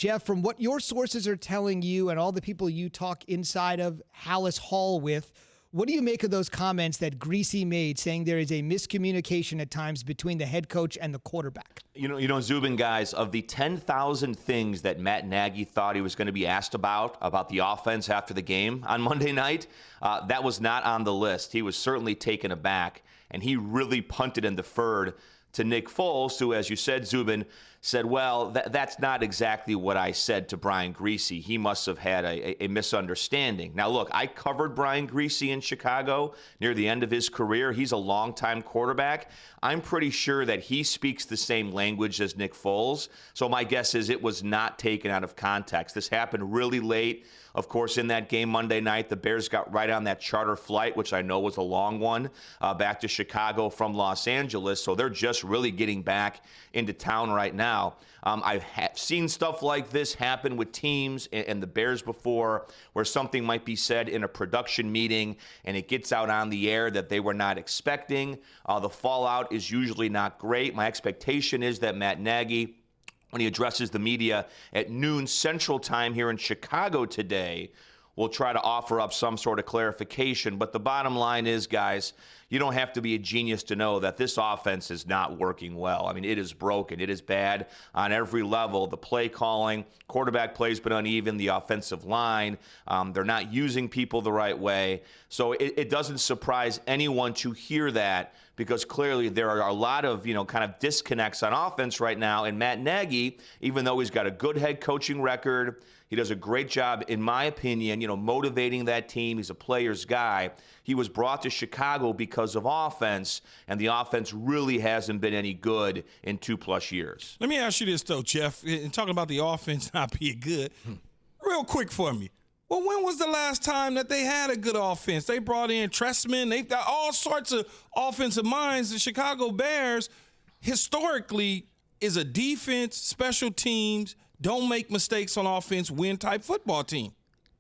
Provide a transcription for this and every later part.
Jeff, from what your sources are telling you and all the people you talk inside of Hallis Hall with, what do you make of those comments that Griese made saying there is a miscommunication at times between the head coach and the quarterback? You know, Zubin, guys, of the 10,000 things that Matt Nagy thought he was going to be asked about the offense after the game on Monday night, that was not on the list. He was certainly taken aback, and he really punted and deferred to Nick Foles, who, as you said, Zubin, said, well, that's not exactly what I said to Brian Griese. He must have had a misunderstanding. Now, look, I covered Brian Griese in Chicago near the end of his career. He's a longtime quarterback. I'm pretty sure that he speaks the same language as Nick Foles. So my guess is it was not taken out of context. This happened really late. Of course, in that game Monday night, the Bears got right on that charter flight, which I know was a long one, back to Chicago from Los Angeles. So they're just really getting back into town right now. I've seen stuff like this happen with teams and the Bears before, where something might be said in a production meeting and it gets out on the air that they were not expecting. The fallout is usually not great. My expectation is that Matt Nagy, when he addresses the media at noon Central Time here in Chicago today, will try to offer up some sort of clarification. But the bottom line is, guys, you don't have to be a genius to know that this offense is not working well. I mean, it is broken. It is bad on every level. The play calling, quarterback play's been uneven, the offensive line, they're not using people the right way. So it doesn't surprise anyone to hear that, because clearly there are a lot of, kind of disconnects on offense right now. And Matt Nagy, even though he's got a good head coaching record, he does a great job, in my opinion, motivating that team. He's a player's guy. He was brought to Chicago because of offense, and the offense really hasn't been any good in 2+ years. Let me ask you this, though, Jeff, and talking about the offense not being good, real quick for me. Well, when was the last time that they had a good offense? They brought in Tressman. They've got all sorts of offensive minds. The Chicago Bears, historically, is a defense, special teams, don't make mistakes on offense, win type football team.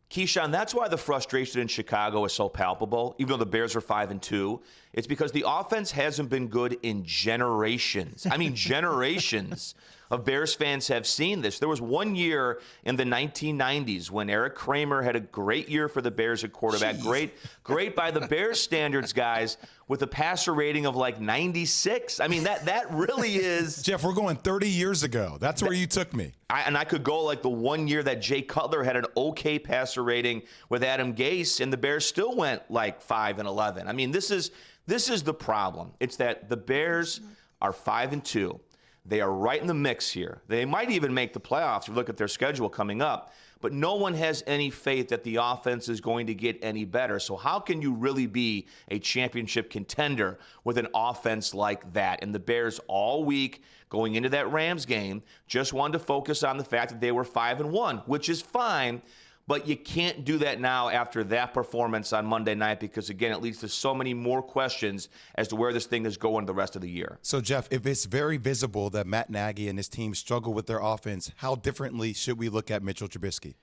Keyshawn, that's why the frustration in Chicago is so palpable, even though the Bears are 5-2. It's because the offense hasn't been good in generations. I mean, generations of Bears fans have seen this. There was one year in the 1990s when Eric Kramer had a great year for the Bears at quarterback. Jeez. Great by the Bears standards, guys, with a passer rating of like 96. I mean, that really is. Jeff, we're going 30 years ago. That's where you took me. I could go like the one year that Jay Cutler had an okay passer rating with Adam Gase, and the Bears still went like 5-11. I mean, this is the problem. It's that the Bears are 5-2. They are right in the mix here. They might even make the playoffs if you look at their schedule coming up. But no one has any faith that the offense is going to get any better. So how can you really be a championship contender with an offense like that? And the Bears all week going into that Rams game just wanted to focus on the fact that they were 5-1, which is fine. But you can't do that now after that performance on Monday night because, again, it leads to so many more questions as to where this thing is going the rest of the year. So, Jeff, if it's very visible that Matt Nagy and his team struggle with their offense, how differently should we look at Mitchell Trubisky?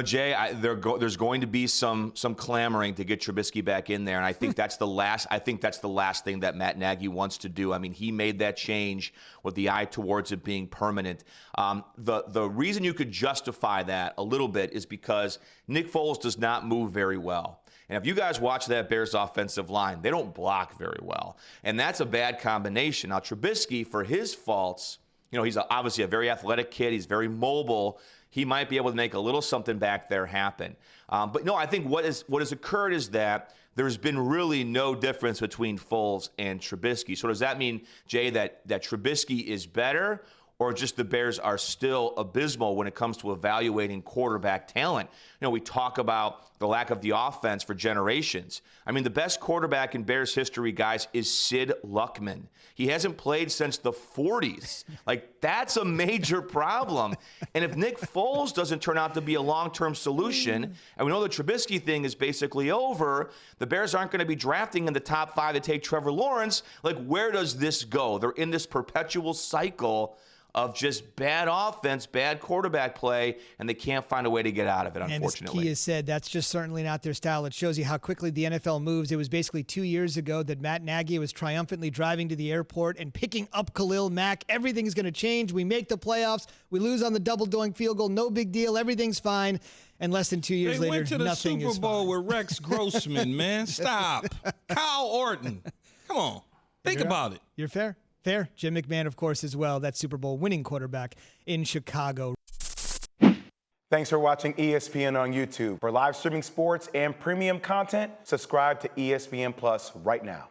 Jay, there's going to be some clamoring to get Trubisky back in there, and I think that's the last. I think that's the last thing that Matt Nagy wants to do. I mean, he made that change with the eye towards it being permanent. The reason you could justify that a little bit is because Nick Foles does not move very well. And if you guys watch that Bears offensive line, they don't block very well, and that's a bad combination. Now, Trubisky, for his faults, he's obviously a very athletic kid. He's very mobile. He might be able to make a little something back there happen. But no, I think what has occurred is that there's been really no difference between Foles and Trubisky. So does that mean, Jay, that Trubisky is better, or just the Bears are still abysmal when it comes to evaluating quarterback talent? We talk about the lack of the offense for generations. I mean, the best quarterback in Bears history, guys, is Sid Luckman. He hasn't played since the 40s. Like, that's a major problem. And if Nick Foles doesn't turn out to be a long-term solution, and we know the Trubisky thing is basically over, the Bears aren't going to be drafting in the top 5 to take Trevor Lawrence. Like, where does this go? They're in this perpetual cycle of just bad offense, bad quarterback play, and they can't find a way to get out of it, unfortunately. And as Key has said, that's just certainly not their style. It shows you how quickly the NFL moves. It was basically 2 years ago that Matt Nagy was triumphantly driving to the airport and picking up Khalil Mack. Everything's going to change. We make the playoffs. We lose on the double-doink field goal. No big deal. Everything's fine. And less than 2 years later, They went to the nothing Super is Bowl fine. with Rex Grossman, man. Stop. Kyle Orton. Come on. Think about it. You're fair. Fair. Jim McMahon, of course, as well. That Super Bowl winning quarterback in Chicago. Thanks for watching ESPN on YouTube. For live streaming sports and premium content, subscribe to ESPN Plus right now.